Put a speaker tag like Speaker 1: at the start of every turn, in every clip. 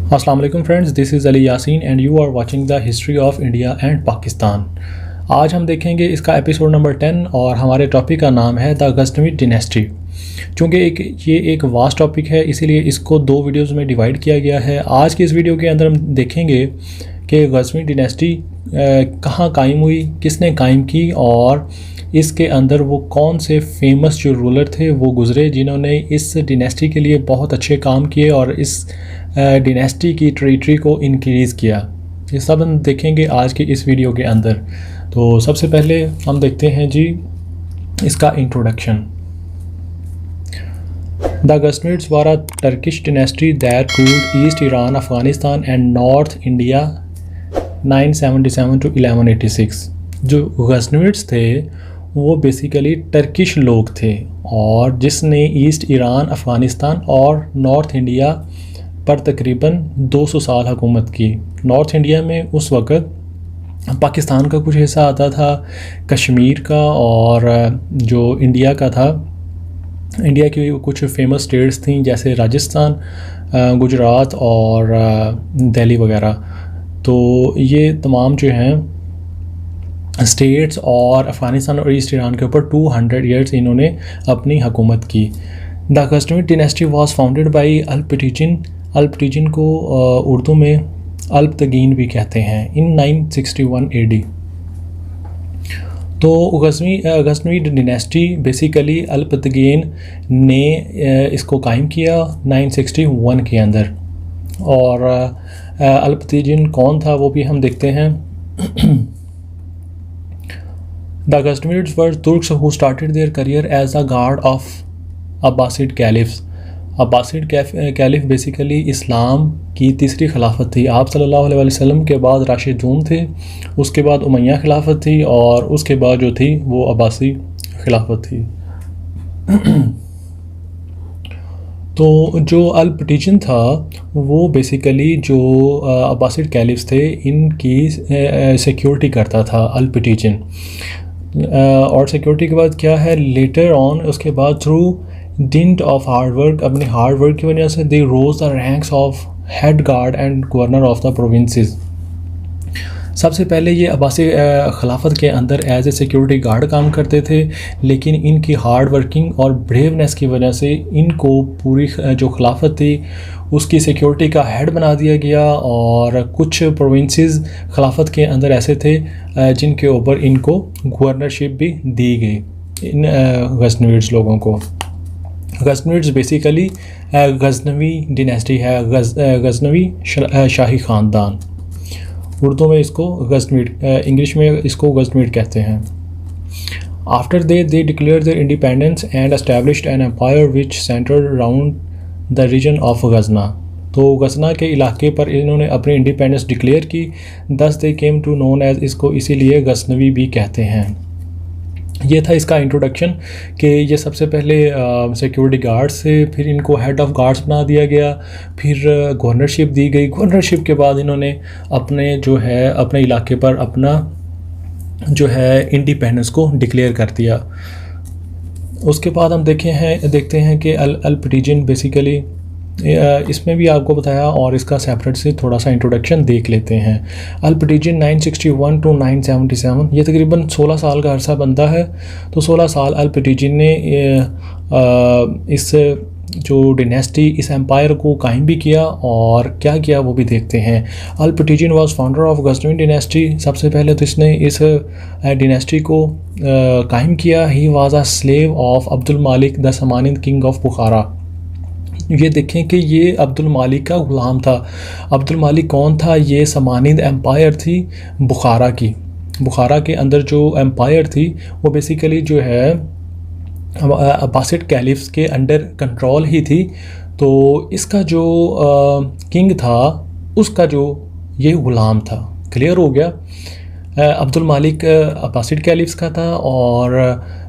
Speaker 1: अस्सलाम वालेकुम friends, this is Ali Yasin and you are watching the history of India and Pakistan. आज हम देखेंगे इसका एपिसोड नंबर 10 और हमारे टॉपिक का नाम है द गज़नवी डिनेस्टी। चूँकि ये एक वास्ट टॉपिक है, इसीलिए इसको दो वीडियोस में डिवाइड किया गया है। आज की इस वीडियो के अंदर हम देखेंगे कि गज़नवी डिनेस्टी कहाँ कायम हुई, किसने कायम की और इसके अंदर वो कौन से फेमस जो रूलर थे वो गुज़रे जिन्होंने इस डिनेस्टी के लिए बहुत अच्छे काम किए और इस डिनेस्टी की टेरिटरी को इंक्रीज़ किया। ये सब हम देखेंगे आज के इस वीडियो के अंदर। तो सबसे पहले हम देखते हैं जी इसका introduction. The Ghaznavids were a Turkish dynasty that ruled east Iran, Afghanistan and north India 977 to 1186। जो गज़नविड्स थे वो बेसिकली टर्किश लोग थे और जिसने ईस्ट ईरान, अफ़गानिस्तान और नॉर्थ इंडिया पर तकरीबन 200 साल हुकूमत की। नॉर्थ इंडिया में उस वक़्त पाकिस्तान का कुछ हिस्सा आता था, कश्मीर का, और जो इंडिया का था, इंडिया की कुछ फेमस स्टेट्स थी जैसे राजस्थान, गुजरात और दिल्ली वगैरह। तो ये तमाम जो हैं स्टेट्स और अफ़गानिस्तान और ईस्ट ईरान के ऊपर 200 ईयर्स इन्होंने अपनी हुकूमत की। The Ghaznavi dynasty was founded by Alptigin. Alptigin को उर्दू में अल्पतगीन भी कहते हैं, इन 961 AD। तो गज़नवी डिनेस्टी बेसिकली अल्पतगीन ने इसको कायम किया 961 के अंदर। और अल्पतगीन कौन था वो भी हम देखते हैं। The Ghaznavids were Turks who started their career as a guard of Abbasid caliphs. Abbasid caliph basically इस्लाम की तीसरी खिलाफत थी। आप सल्लल्लाहु अलैहि वसल्लम के बाद राशिदून थे, उसके बाद उमैया खिलाफत थी और उसके बाद जो थी वो अब्बासी खिलाफत थी। तो जो अल्पटीजन था वो बेसिकली जो अब्बासिड कैलिफ्स थे इनकी सिक्योरिटी करता था अल्पटीजन। और सिक्योरिटी के बाद क्या है, लेटर ऑन उसके बाद through dint of hard work, अपने हार्ड वर्क की वजह से they rose the ranks of head guard and governor of the provinces. सबसे पहले ये अब्बासी खिलाफत के अंदर एज ए सिक्योरिटी गार्ड काम करते थे, लेकिन इनकी हार्ड वर्किंग और ब्रेवनेस की वजह से इनको पूरी जो खिलाफत थी उसकी सिक्योरिटी का हेड बना दिया गया। और कुछ प्रोविंसेस खिलाफत के अंदर ऐसे थे जिनके ऊपर इनको गवर्नरशिप भी दी गई इन गज़नविड्स लोगों को। गज़नविड्स बेसिकली गज़नवी डिनेस्टी है, गज़नवी शाही ख़ानदान। उर्दू में इसको गज़नविड, इंग्लिश में इसको गज़नविड कहते हैं। After they declare their independence and established an empire which centred around the region of Ghazna. तो गज़ना के इलाके पर इन्होंने अपनी इंडिपेंडेंस डिक्लेयर की, दस दे केम टू नोन एज, इसको इसीलिए गज़नवी भी कहते हैं। ये था इसका इंट्रोडक्शन कि ये सबसे पहले सिक्योरिटी गार्ड से, फिर इनको हेड ऑफ़ गार्ड्स बना दिया गया, फिर गवर्नरशिप दी गई। गवर्नरशिप के बाद इन्होंने अपने जो है अपने इलाके पर अपना जो है इंडिपेंडेंस को डिक्लेयर कर दिया। उसके बाद हम देखते हैं कि अल्पटीजन बेसिकली इसमें भी आपको बताया और इसका सेपरेट से थोड़ा सा इंट्रोडक्शन देख लेते हैं। अल्पटीजन 961 to 977, ये तकरीबन 16 साल का अरसा बनता है। तो 16 साल अल्पटीजन ने इस जो डिनेस्टी, इस एम्पायर को कायम भी किया और क्या किया वो भी देखते हैं। Alptigin was founder of Ghaznavi dynasty. सबसे पहले तो इसने इस डिनेस्टी को कायम किया। He was a slave of Abdul Malik the Samanid king of Bukhara. ये देखें कि ये अब्दुल मालिक का ग़ुलाम था। अब्दुल मालिक कौन था? ये समानिद एम्पायर थी बुखारा की। बुखारा के अंदर जो एम्पायर थी वो बेसिकली जो है अब्बासिड कैलिफ्स के अंडर कंट्रोल ही थी। तो इसका जो किंग था उसका जो ये ग़ुलाम था। क्लियर हो गया? अब्दुल मालिक अब्बासिड कैलिफ्स का था और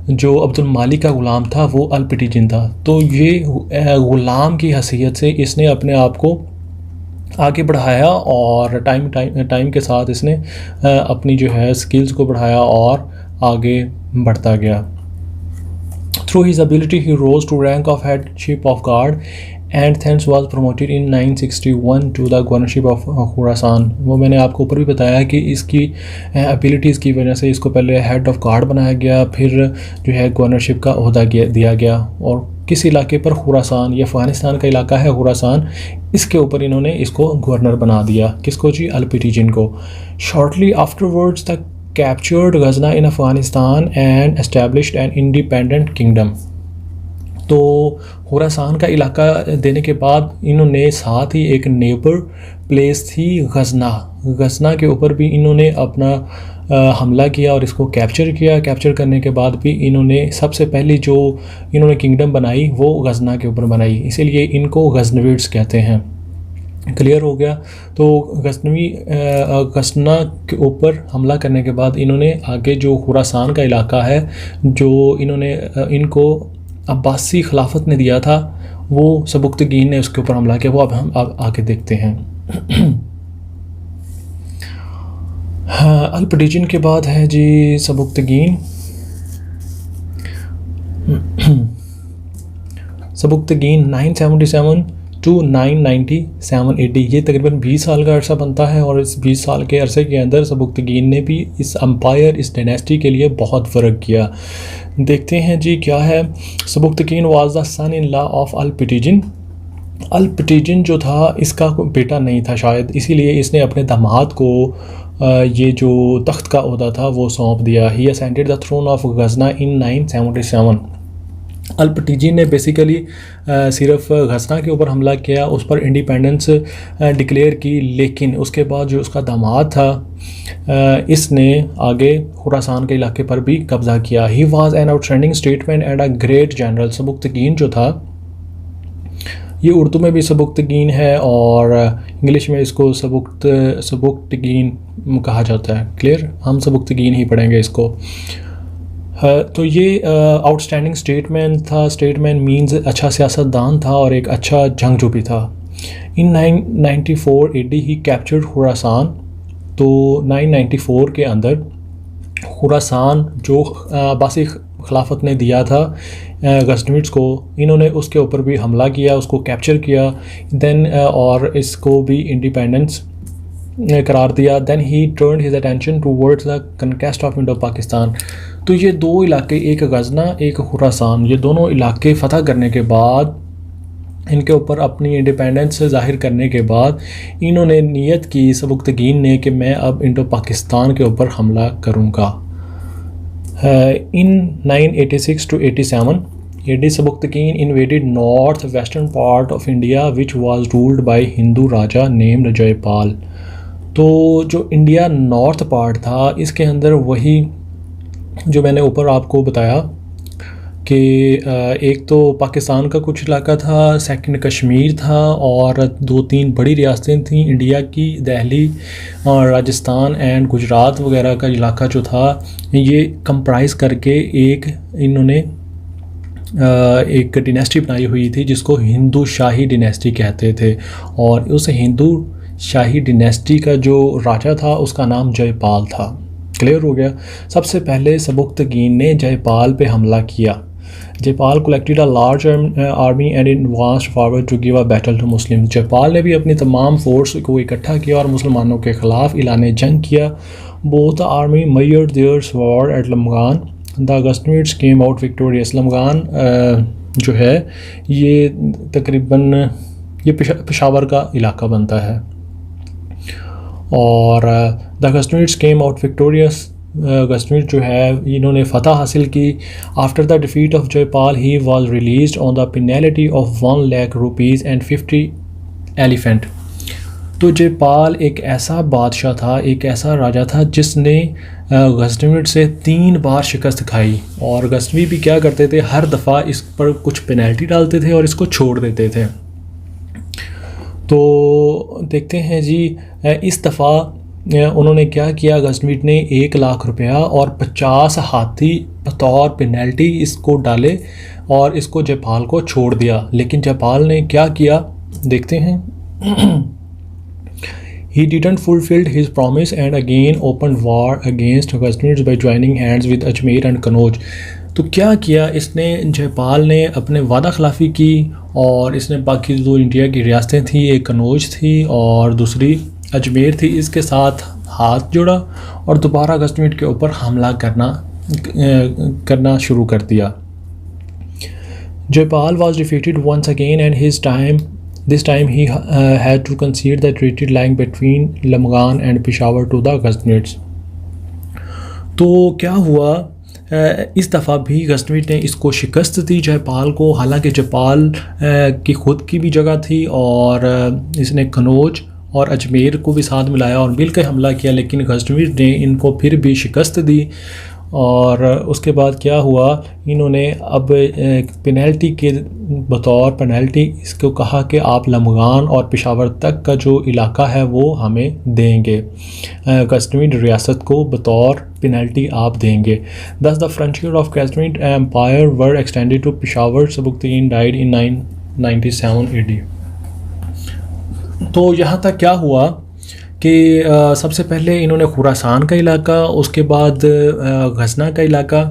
Speaker 1: जो अब्दुल मालिक का ग़ुलाम था वो अल्पटीजन था। तो ये ग़ुलाम की हैसियत से इसने अपने आप को आगे बढ़ाया और टाइम के साथ इसने अपनी जो है स्किल्स को बढ़ाया और आगे बढ़ता गया। Through his ability, he rose to rank of headship of guard and thence was promoted in 961 to the governorship of Khurasan. वो मैंने आपको ऊपर भी बताया कि इसकी एबिलिटीज़ की वजह से इसको पहले हेड ऑफ गार्ड बनाया गया, फिर जो है गवर्नरशिप का ओहदा दिया गया। और किस इलाके पर? खुरासान, ये अफ़गानिस्तान का इलाका है खुरासान, इसके ऊपर इन्होंने इसको गवर्नर बना दिया। किसको जी? अल्पटीजन को। Shortly afterwards the captured Ghazna in Afghanistan and established an independent kingdom. तो खुरासान का इलाका देने के बाद इन्होंने साथ ही एक नेबर प्लेस थी गजना के ऊपर भी इन्होंने अपना हमला किया और इसको कैप्चर किया। कैप्चर करने के बाद भी इन्होंने सबसे पहली जो इन्होंने किंगडम बनाई वो गजना के ऊपर बनाई, इसीलिए इनको गजनविड्स कहते हैं। क्लियर हो गया? तो गजना के ऊपर हमला करने के बाद इन्होंने आगे जो खुरासान का इलाका है जो इन्होंने इनको अब्बासी खिलाफत ने दिया था, वो सबुक्तगीन ने उसके ऊपर हमला किया। वो अब हम आगे देखते हैं। हाँ, अल्पटीजन के बाद है जी सबुक्तगीन। सबुक्तगीन 977 टू 997 AD, ये तकरीबन 20 साल का अरसा बनता है। और इस 20 साल के अरसे के अंदर सबुक्तगीन ने भी इस अम्पायर, इस डायनेस्टी के लिए बहुत फ़र्क किया। देखते हैं जी क्या है। Sabuktigin was the son in law of Alptigin. Alptigin जो था इसका कोई बेटा नहीं था शायद, इसीलिए इसने अपने दामाद को ये जो तख्त का ओहदा था वो सौंप दिया। ही असेंडेड द थ्रोन ऑफ गजना इन 977। अल्पटीजन ने बेसिकली सिर्फ गजना के ऊपर हमला किया, उस पर इंडिपेंडेंस डिक्लेयर की, लेकिन उसके बाद जो उसका दामाद था इसने आगे खुरासान के इलाके पर भी कब्ज़ा किया। He was an outstanding statesman and a great general. Sabuktigin जो था, ये उर्दू में भी सबुक्तगीन है और इंग्लिश में इसको सबुक्तगीन कहा जाता है। क्लियर? हम सबुक्तगीन ही पढ़ेंगे इसको। तो ये आउटस्टैंडिंग स्टेटमैन था। स्टेटमैन मींस अच्छा सियासतदान था और एक अच्छा जंगजू भी था। इन 994 AD ही कैप्चर्ड खुरासान। तो 994 के अंदर खुरासान जो अब्बासी खिलाफत ने दिया था गजनविड्स को, इन्होंने उसके ऊपर भी हमला किया, उसको कैप्चर किया देन और इसको भी इंडिपेंडेंस करार दिया। Then he turned his attention towards the conquest of Indo Pakistan. तो ये दो इलाके, एक गजना एक खुरासान, ये दोनों इलाके फ़तह करने के बाद, इनके ऊपर अपनी इंडिपेंडेंस ज़ाहिर करने के बाद इन्होंने नीयत की सबुक्तगीन ने कि मैं अब इंडो पाकिस्तान के ऊपर हमला करूँगा। In 986 to 87 AD Sabuktigin invaded north western part of India which was ruled by Hindu raja named Jaipal. तो जो इंडिया नॉर्थ पार्ट था इसके अंदर वही जो मैंने ऊपर आपको बताया कि एक तो पाकिस्तान का कुछ इलाका था, सेकंड कश्मीर था और 2-3 बड़ी रियासतें थीं इंडिया की, दिल्ली और राजस्थान एंड गुजरात वगैरह का इलाका जो था, ये कंप्राइज करके एक इन्होंने एक डिनेस्टी बनाई हुई थी जिसको हिंदू शाही डिनेस्टी कहते थे। और उस हिंदू शाही डिनेस्टी का जो राजा था उसका नाम जयपाल था। क्लियर हो गया? सबसे पहले सबुक्तगीन ने जयपाल पे हमला किया। Jaipal collected a large army and advanced forward to give a battle to Muslim. Jaipal ने भी अपनी तमाम फोर्स को इकट्ठा किया और मुसलमानों के ख़िलाफ़ ऐलान जंग किया। Both army measured their sword at Lamghan. The Ghaznavids came out victorious. Lamghan जो है ये तकरीबन ये पेशावर का इलाका बनता है। और the Ghaznavids came out victorious. गजनविड जो है इन्होंने फ़तह हासिल की। After the defeat of Jaipal he was released on the penalty of 1 lakh rupees and 50 elephant. तो जयपाल एक ऐसा बादशाह था, एक ऐसा राजा था जिसने गजनविड से 3 बार शिकस्त खाई। और गजनवी भी क्या करते थे, हर दफ़ा इस पर कुछ पेनल्टी डालते थे और इसको छोड़ देते थे। तो देखते हैं जी इस दफ़ा उन्होंने क्या किया, गजनविड ने 1 लाख रुपया और 50 हाथी बतौर पेनल्टी इसको डाले और इसको जयपाल को छोड़ दिया। लेकिन जयपाल ने क्या किया देखते हैं। He didn't fulfilled his promise and again opened war against Ghaznavids by joining hands with Ajmer and Kannauj। तो क्या किया इसने, जयपाल ने अपने वादा खिलाफ़ी की और इसने बाकी जो इंडिया की रियासतें थी, एक कनौज थी और दूसरी अजमेर थी, इसके साथ हाथ जोड़ा और दोबारा गजनवीड के ऊपर हमला करना शुरू कर दिया। Jaipal was defeated once again and this time he had to concede the treaty lying between Lamghan and Peshawar to the Ghaznavids। तो क्या हुआ, इस दफ़ा भी गजनवीड ने इसको शिकस्त दी जयपाल को। हालांकि जयपाल की ख़ुद की भी जगह थी और इसने कनौज और अजमेर को भी साथ मिलाया और मिलकर हमला किया, लेकिन गजनवीड ने इनको फिर भी शिकस्त दी। और उसके बाद क्या हुआ, इन्होंने अब पेनल्टी के बतौर पेनल्टी इसको कहा कि आप लमगान और पेशावर तक का जो इलाका है वो हमें देंगे, गजनवीड रियासत को बतौर पेनल्टी आप देंगे। Thus the frontier of Ghaznavid empire were extended to Peshawar. Sabuktigin died in 997 AD। तो यहाँ तक क्या हुआ कि सबसे पहले इन्होंने खुरासान का इलाका, उसके बाद गजना का इलाका,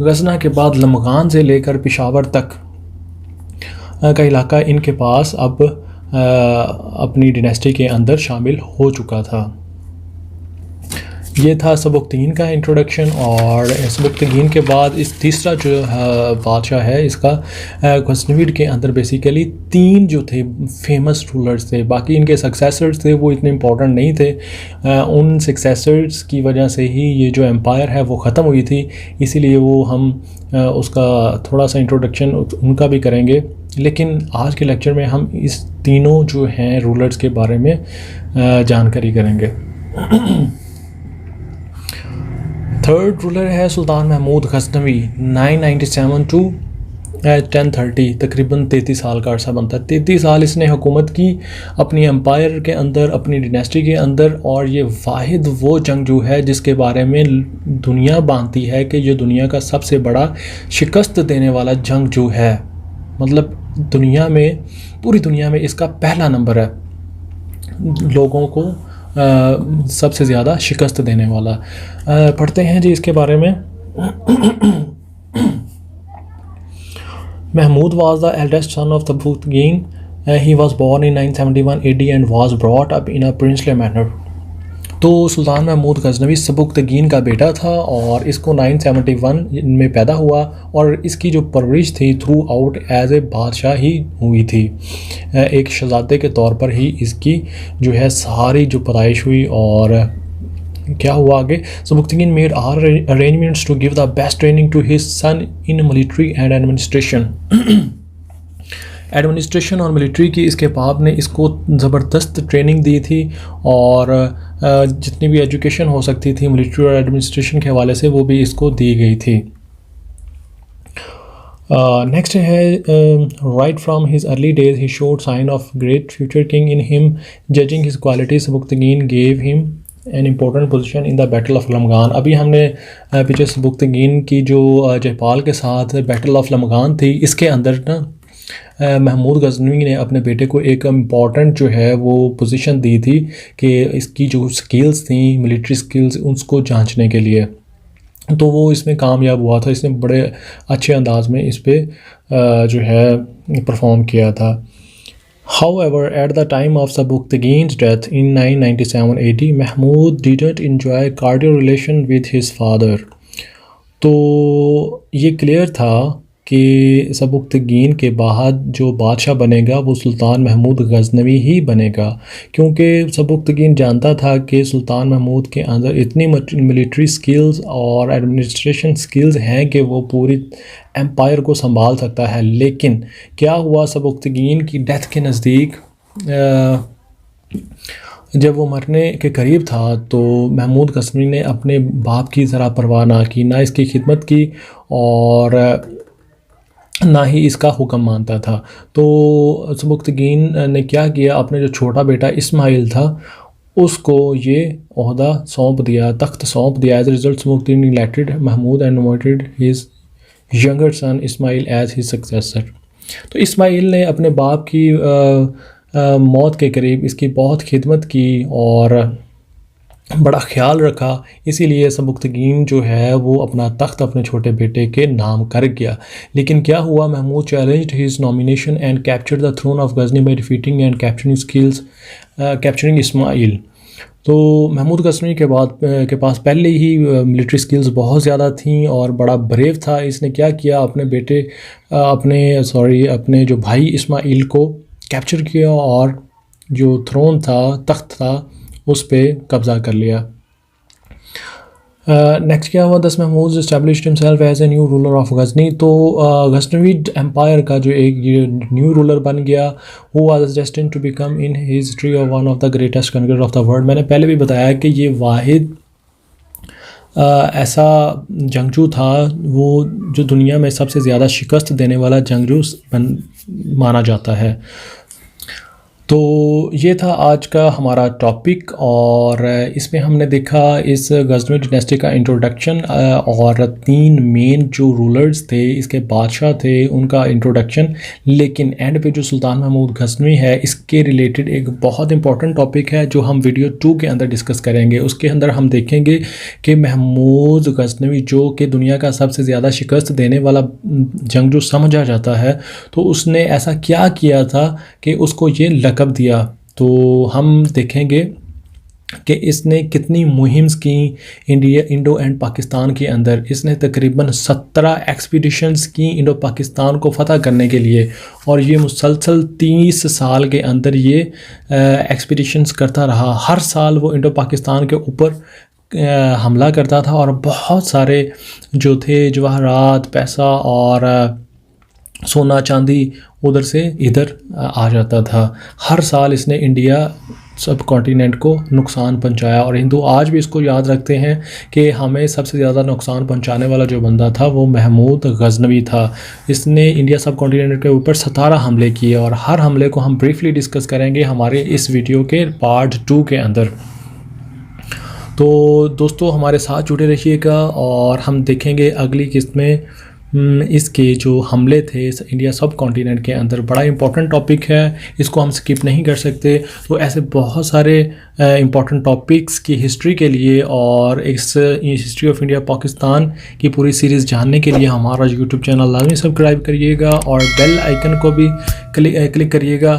Speaker 1: गजना के बाद लमगान से लेकर पेशावर तक का इलाका इनके पास अब अपनी डिनेस्टी के अंदर शामिल हो चुका था। ये था सबुक्तगीन का इंट्रोडक्शन। और सबुक्तगीन के बाद इस तीसरा जो बादशाह है इसका, गजनवीड के अंदर बेसिकली 3 जो थे फेमस रूलर्स थे, बाकी इनके सक्सेसर्स थे वो इतने इम्पोर्टेंट नहीं थे। उन सक्सेसर्स की वजह से ही ये जो एम्पायर है वो ख़त्म हुई थी, इसीलिए वो हम उसका थोड़ा सा इंट्रोडक्शन उनका भी करेंगे। लेकिन आज के लेक्चर में हम इस तीनों जो हैं रूलर्स के बारे में जानकारी करेंगे। थर्ड रूलर है सुल्तान महमूद गजनवी 997 टू 1030, तकरीबन 33 साल का अरसा बनता है। 33 साल इसने हुकूमत की अपनी एम्पायर के अंदर, अपनी डिनेस्टी के अंदर। और ये वाहिद वो जंगजू है जिसके बारे में दुनिया बांधती है कि ये दुनिया का सबसे बड़ा शिकस्त देने वाला जंगजू है। मतलब दुनिया में, पूरी दुनिया में इसका पहला नंबर है लोगों को सबसे ज़्यादा शिकस्त देने वाला। पढ़ते हैं जी इसके बारे में। Mahmud was the eldest son of Sabuktigin. He was born in 971 AD and was brought up in a princely manner. तो सुल्तान महमूद गजनवी सबुक्तगीन का बेटा था और इसको 971 में पैदा हुआ और इसकी जो परवरिश थी थ्रू आउट एज ए बादशाह ही हुई थी। एक शहजादे के तौर पर ही इसकी जो है सारी जो पैदाइश हुई। और क्या हुआ आगे, Sabuktigin made are arrangements to give the best training to his son in military and administration और मिलिट्री की इसके बाप ने इसको ज़बरदस्त ट्रेनिंग दी थी और जितनी भी एजुकेशन हो सकती थी मिलिट्री और एडमिनिस्ट्रेशन के हवाले से वो भी इसको दी गई थी। नेक्स्ट है right from his early days he showed sign of great future king in him judging his quality. Sabuktigin gave him an important position in the battle of Lamghan. अभी हमने पीछे सबुक्तगीन की जो जयपाल के साथ बैटल ऑफ लमगान थी, इसके अंदर ना महमूद गजनवी ने अपने बेटे को एक इम्पॉर्टेंट जो है वो पोजीशन दी थी कि इसकी जो स्किल्स थी, मिलिट्री स्किल्स, उसको जांचने के लिए। तो वो इसमें कामयाब हुआ था। इसने बड़े अच्छे अंदाज में इस पर जो है परफॉर्म किया था। However, at the time of Sabuktagin's death in 997 AD, Mahmud didn't enjoy cordial relation with his father। तो ये क्लियर था कि सबुक्तगीन के बाद जो बादशाह बनेगा वो सुल्तान महमूद गजनवी ही बनेगा, क्योंकि सबुक्तगीन जानता था कि सुल्तान महमूद के अंदर इतनी मिलिट्री स्किल्स और एडमिनिस्ट्रेशन स्किल्स हैं कि वो पूरी एम्पायर को संभाल सकता है। लेकिन क्या हुआ, सबुक्तगीन की डेथ के नज़दीक जब वो मरने के करीब था तो महमूद गजनवी ने अपने बाप की ज़रा परवाह ना की, ना इसकी खिदमत की और ना ही इसका हुक्म मानता था। तो सबुक्तगीन ने क्या किया, अपने जो छोटा बेटा इस्माइल था उसको ये ओहदा सौंप दिया, तख्त सौंप दिया। As a result Sabuktigin elected Mahmud and nominated his younger son Ismail as his successor. तो इस्माइल ने अपने बाप की मौत के करीब इसकी बहुत खिदमत की और बड़ा ख्याल रखा, इसीलिए सबुक्तगीन जो है वो अपना तख्त अपने छोटे बेटे के नाम कर गया। लेकिन क्या हुआ, Mahmud challenged his nomination and captured the throne of Ghazni by defeating and capturing Ismail. तो महमूद गजनवी के पास पहले ही मिलिट्री स्किल्स बहुत ज़्यादा थी और बड़ा ब्रेव था। इसने क्या किया, अपने बेटे अपने जो भाई इस्माइल को कैप्चर किया और जो थ्रोन था, तख्त था, उस पे कब्ज़ा कर लिया। नेक्स्ट क्या हुआ, thus Mahmud established himself as a new ruler of Ghazni. तो गजनवीड एम्पायर का जो एक न्यू रूलर बन गया, who was destined to become in history of one of the greatest conqueror of the world. मैंने पहले भी बताया कि ये वाहिद ऐसा जंगजू था वो जो दुनिया में सबसे ज़्यादा शिकस्त देने वाला जंगजू माना जाता है। तो ये था आज का हमारा टॉपिक और इसमें हमने देखा इस गजनवी डिनेस्टी का इंट्रोडक्शन और 3 मेन जो रूलर्स थे, इसके बादशाह थे, उनका इंट्रोडक्शन। लेकिन एंड पे जो सुल्तान महमूद गजनवी है, इसके रिलेटेड एक बहुत इंपॉर्टेंट टॉपिक है जो हम वीडियो 2 के अंदर डिस्कस करेंगे। उसके अंदर हम देखेंगे कि महमूद गजनवी जो कि दुनिया का सबसे ज़्यादा शिकस्त देने वाला जंगजू समझा जाता है, तो उसने ऐसा क्या किया था कि उसको ये लकब दिया। तो हम देखेंगे कि इसने कितनी मुहिम्स की इंडो एंड पाकिस्तान के अंदर। इसने तकरीबन 17 एक्सपीडिशंस की इंडो पाकिस्तान को फ़तह करने के लिए, और ये मुसलसल 30 साल के अंदर ये एक्सपीडिशंस करता रहा। हर साल वो इंडो पाकिस्तान के ऊपर हमला करता था और बहुत सारे जो थे जवाहरात, पैसा और सोना चांदी उधर से इधर आ जाता था। हर साल इसने इंडिया सब कॉन्टिनेंट को नुकसान पहुंचाया और हिंदू आज भी इसको याद रखते हैं कि हमें सबसे ज़्यादा नुकसान पहुंचाने वाला जो बंदा था वो महमूद गजनवी था। इसने इंडिया सब कॉन्टिनेंट के ऊपर 17 हमले किए और हर हमले को हम ब्रीफली डिस्कस करेंगे हमारे इस वीडियो के पार्ट 2 के अंदर। तो दोस्तों हमारे साथ जुड़े रहिएगा और हम देखेंगे अगली किस्त में इसके जो हमले थे इंडिया सब कॉन्टिनेंट के अंदर। बड़ा इंपॉर्टेंट टॉपिक है, इसको हम स्किप नहीं कर सकते। तो ऐसे बहुत सारे इंपॉर्टेंट टॉपिक्स की हिस्ट्री के लिए और इस हिस्ट्री ऑफ इंडिया पाकिस्तान की पूरी सीरीज़ जानने के लिए हमारा यूट्यूब चैनल लाजमी सब्सक्राइब करिएगा और बेल आइकन को भी क्लिक करिएगा।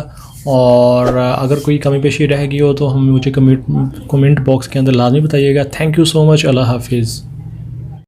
Speaker 1: और अगर कोई कमी पेशी रह गई हो तो हम मुझे कमेंट बॉक्स के अंदर लाजमी बताइएगा। Thank you so much. अल्लाह हाफिज़।